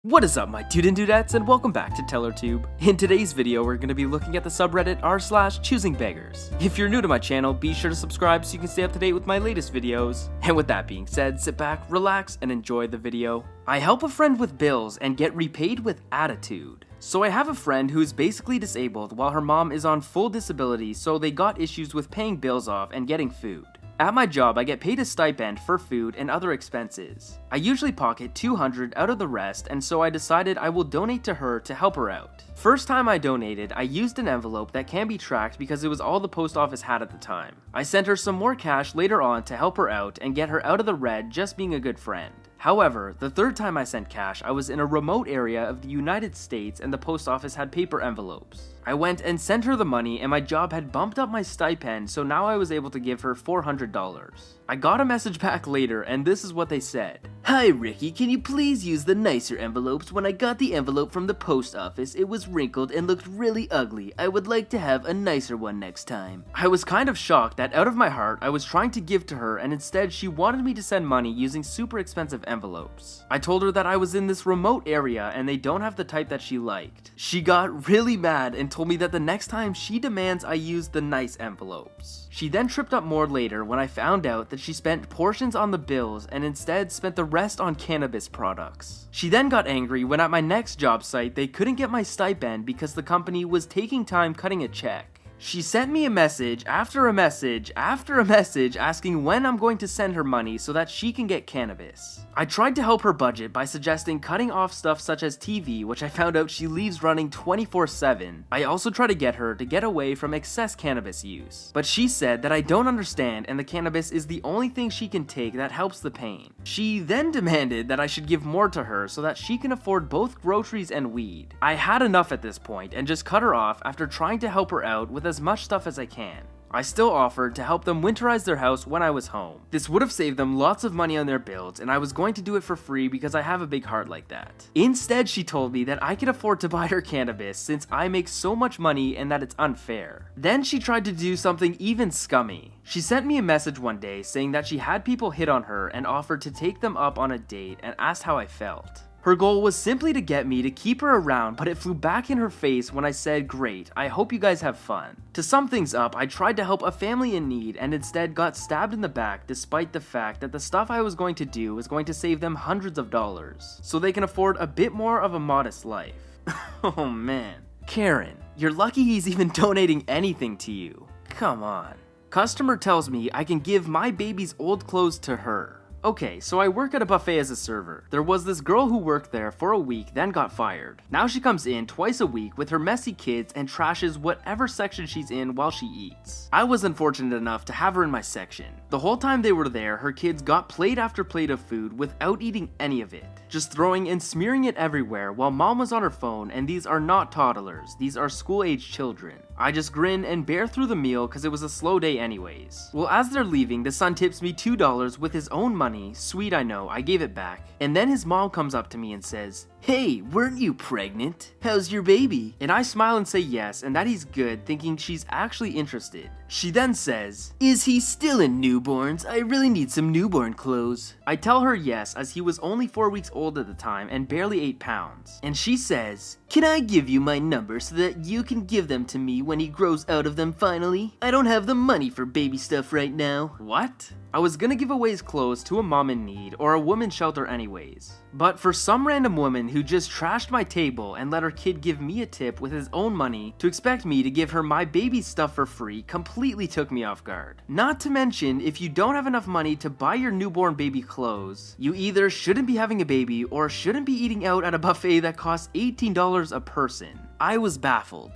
What is up, my dude and dudettes, and welcome back to TellerTube. In today's video, we're going to be looking at the subreddit r/choosingbeggars. If you're new to my channel, be sure to subscribe so you can stay up to date with my latest videos. And with that being said, sit back, relax, and enjoy the video. I help a friend with bills and get repaid with attitude. So I have a friend who is basically disabled while her mom is on full disability, so they got issues with paying bills off and getting food. At my job, I get paid a stipend for food and other expenses. I usually pocket $200 out of the rest, and so I decided I will donate to her to help her out. First time I donated, I used an envelope that can be tracked because it was all the post office had at the time. I sent her some more cash later on to help her out and get her out of the red, just being a good friend. However, the third time I sent cash, I was in a remote area of the United States and the post office had paper envelopes. I went and sent her the money and my job had bumped up my stipend, so now I was able to give her $400. I got a message back later and this is what they said. "Hi Ricky, can you please use the nicer envelopes? When I got the envelope from the post office, it was wrinkled and looked really ugly. I would like to have a nicer one next time." I was kind of shocked that out of my heart, I was trying to give to her and instead she wanted me to send money using super expensive envelopes. I told her that I was in this remote area and they don't have the type that she liked. She got really mad and told me that the next time she demands I use the nice envelopes. She then tripped up more later when I found out that she spent portions on the bills and instead spent the rest on cannabis products. She then got angry when at my next job site they couldn't get my stipend because the company was taking time cutting a check. She sent me a message after a message after a message asking when I'm going to send her money so that she can get cannabis. I tried to help her budget by suggesting cutting off stuff such as TV, which I found out she leaves running 24/7. I also tried to get her to get away from excess cannabis use. But she said that I don't understand and the cannabis is the only thing she can take that helps the pain. She then demanded that I should give more to her so that she can afford both groceries and weed. I had enough at this point and just cut her off after trying to help her out with as much stuff as I can. I still offered to help them winterize their house when I was home. This would have saved them lots of money on their bills and I was going to do it for free because I have a big heart like that. Instead, she told me that I could afford to buy her cannabis since I make so much money and that it's unfair. Then she tried to do something even scummy. She sent me a message one day saying that she had people hit on her and offered to take them up on a date and asked how I felt. Her goal was simply to get me to keep her around, but it flew back in her face when I said, "Great, I hope you guys have fun." To sum things up, I tried to help a family in need and instead got stabbed in the back despite the fact that the stuff I was going to do was going to save them hundreds of dollars, so they can afford a bit more of a modest life. Oh man. Karen, you're lucky he's even donating anything to you. Come on. Customer tells me I can give my baby's old clothes to her. Okay, so I work at a buffet as a server. There was this girl who worked there for a week, then got fired. Now she comes in twice a week with her messy kids and trashes whatever section she's in while she eats. I was unfortunate enough to have her in my section. The whole time they were there, her kids got plate after plate of food without eating any of it, just throwing and smearing it everywhere while mom was on her phone, and these are not toddlers, these are school-age children. I just grin and bear through the meal cause it was a slow day anyways. Well, as they're leaving, the son tips me $2 with his own money. Sweet, I know, I gave it back. And then his mom comes up to me and says, "Hey, weren't you pregnant? How's your baby?" And I smile and say yes, and that he's good, thinking she's actually interested. She then says, "Is he still in newborns? I really need some newborn clothes." I tell her yes, as he was only 4 weeks old at the time and barely 8 pounds. And she says, "Can I give you my number so that you can give them to me when he grows out of them finally? I don't have the money for baby stuff right now." What? I was gonna give away his clothes to a mom in need or a women's shelter anyways. But for some random woman who just trashed my table and let her kid give me a tip with his own money to expect me to give her my baby stuff for free completely took me off guard. Not to mention, if you don't have enough money to buy your newborn baby clothes, you either shouldn't be having a baby or shouldn't be eating out at a buffet that costs $18 a person. I was baffled.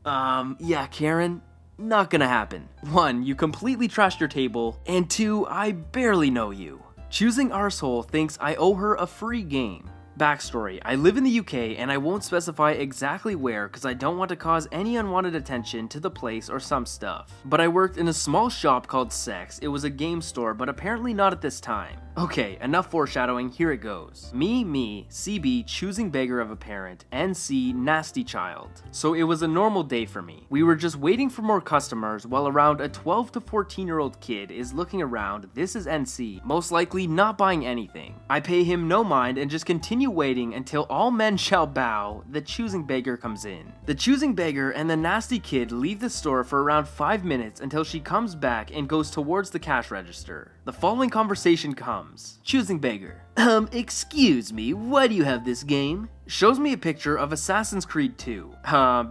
Yeah, Karen. Not gonna happen. 1, you completely trashed your table, and 2, I barely know you. Choosing Arsehole thinks I owe her a free game. Backstory, I live in the UK and I won't specify exactly where because I don't want to cause any unwanted attention to the place or some stuff. But I worked in a small shop called Sex. It was a game store, but apparently not at this time. Okay, enough foreshadowing, here it goes. Me, CB, choosing beggar of a parent, NC, nasty child. So it was a normal day for me. We were just waiting for more customers while around a 12 to 14-year-old kid is looking around. This is NC, most likely not buying anything. I pay him no mind and just continue waiting until all men shall bow. The choosing beggar comes in. The choosing beggar and the nasty kid leave the store for around 5 minutes until she comes back and goes towards the cash register. The following conversation comes. Choosing beggar. Excuse me, why do you have this game? Shows me a picture of Assassin's Creed 2.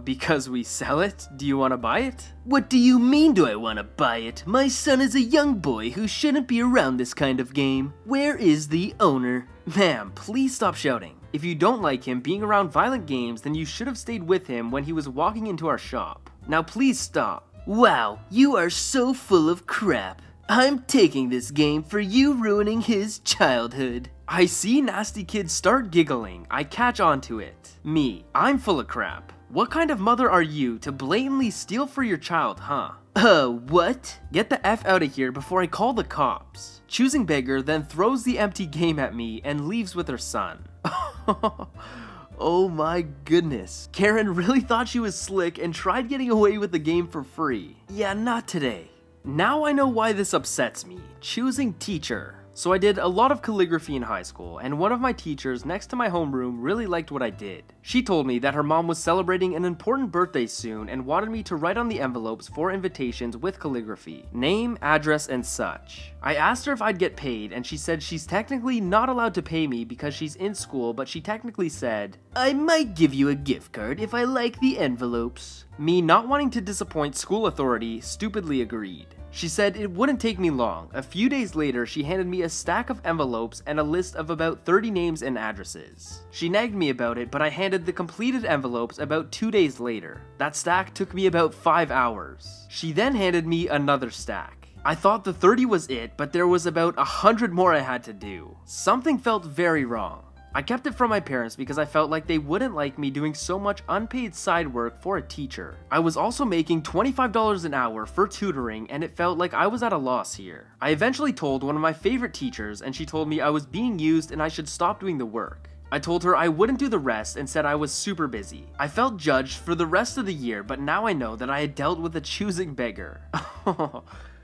Because we sell it? Do you want to buy it? What do you mean do I want to buy it? My son is a young boy who shouldn't be around this kind of game. Where is the owner? Ma'am, please stop shouting. If you don't like him being around violent games, then you should have stayed with him when he was walking into our shop. Now please stop. Wow, you are so full of crap. I'm taking this game for you ruining his childhood. I see nasty kids start giggling. I catch on to it. Me, I'm full of crap. What kind of mother are you to blatantly steal for your child, huh? What? Get the F out of here before I call the cops. Choosing beggar then throws the empty game at me and leaves with her son. Oh my goodness. Karen really thought she was slick and tried getting away with the game for free. Yeah, not today. Now I know why this upsets me. Choosing teacher. So I did a lot of calligraphy in high school, and one of my teachers next to my homeroom really liked what I did. She told me that her mom was celebrating an important birthday soon and wanted me to write on the envelopes 4 invitations with calligraphy, name, address, and such. I asked her if I'd get paid, and she said she's technically not allowed to pay me because she's in school, but she technically said, I might give you a gift card if I like the envelopes. Me, not wanting to disappoint school authority, stupidly agreed. She said it wouldn't take me long. A few days later, she handed me a stack of envelopes and a list of about 30 names and addresses. She nagged me about it, but I handed the completed envelopes about 2 days later. That stack took me about 5 hours. She then handed me another stack. I thought the 30 was it, but there was about 100 more I had to do. Something felt very wrong. I kept it from my parents because I felt like they wouldn't like me doing so much unpaid side work for a teacher. I was also making $25 an hour for tutoring, and it felt like I was at a loss here. I eventually told one of my favorite teachers, and she told me I was being used and I should stop doing the work. I told her I wouldn't do the rest and said I was super busy. I felt judged for the rest of the year, but now I know that I had dealt with a choosing beggar.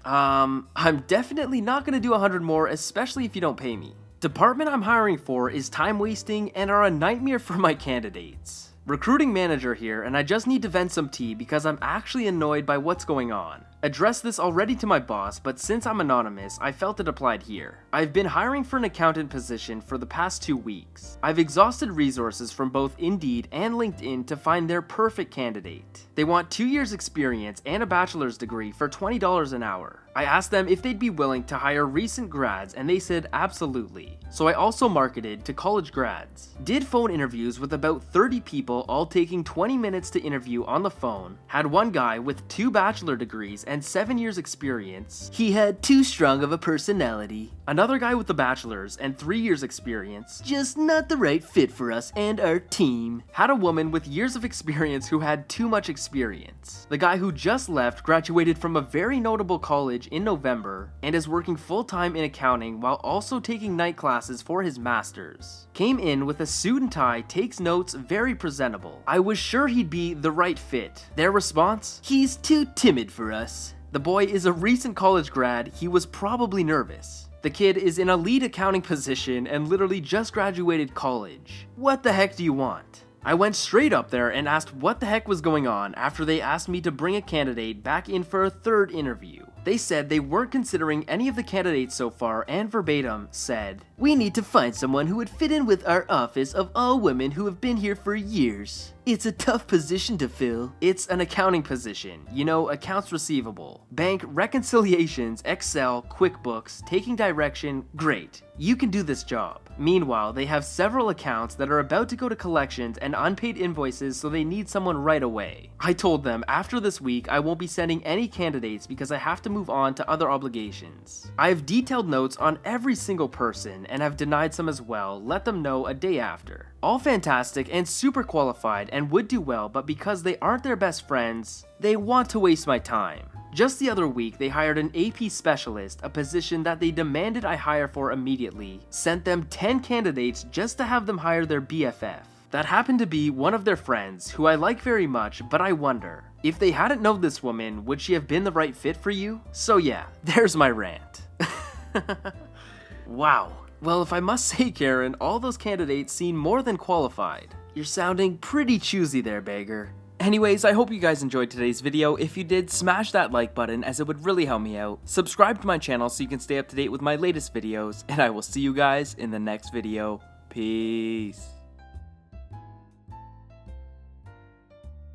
I'm definitely not gonna do 100 more, especially if you don't pay me. Department I'm hiring for is time wasting and are a nightmare for my candidates. Recruiting manager here, and I just need to vent some tea because I'm actually annoyed by what's going on. Addressed this already to my boss, but since I'm anonymous, I felt it applied here. I've been hiring for an accountant position for the past 2 weeks. I've exhausted resources from both Indeed and LinkedIn to find their perfect candidate. They want 2 years experience and a bachelor's degree for $20 an hour. I asked them if they'd be willing to hire recent grads, and they said absolutely. So I also marketed to college grads. Did phone interviews with about 30 people, all taking 20 minutes to interview on the phone. Had one guy with 2 bachelor degrees and 7 years experience. He had too strong of a personality. Another guy with a bachelor's and 3 years experience. Just not the right fit for us and our team. Had a woman with years of experience who had too much experience. The guy who just left graduated from a very notable college in November and is working full-time in accounting while also taking night classes for his master's. Came in with a suit and tie, takes notes, very presentable. I was sure he'd be the right fit. Their response? He's too timid for us. The boy is a recent college grad, he was probably nervous. The kid is in a lead accounting position and literally just graduated college. What the heck do you want? I went straight up there and asked what the heck was going on after they asked me to bring a candidate back in for a 3rd interview. They said they weren't considering any of the candidates so far and verbatim said, "We need to find someone who would fit in with our office of all women who have been here for years. It's a tough position to fill." It's an accounting position, you know, accounts receivable, bank reconciliations, Excel, QuickBooks, taking direction, great. You can do this job. Meanwhile, they have several accounts that are about to go to collections and unpaid invoices, so they need someone right away. I told them after this week I won't be sending any candidates because I have to move on to other obligations. I have detailed notes on every single person and have denied some as well, let them know a day after. All fantastic and super qualified and would do well, but because they aren't their best friends, they want to waste my time. Just the other week, they hired an AP specialist, a position that they demanded I hire for immediately. Sent them 10 candidates just to have them hire their BFF. That happened to be one of their friends, who I like very much, but I wonder, if they hadn't known this woman, would she have been the right fit for you? So yeah, there's my rant. Wow. Well, if I must say, Karen, all those candidates seem more than qualified. You're sounding pretty choosy there, beggar. Anyways, I hope you guys enjoyed today's video. If you did, smash that like button as it would really help me out. Subscribe to my channel so you can stay up to date with my latest videos, and I will see you guys in the next video. Peace.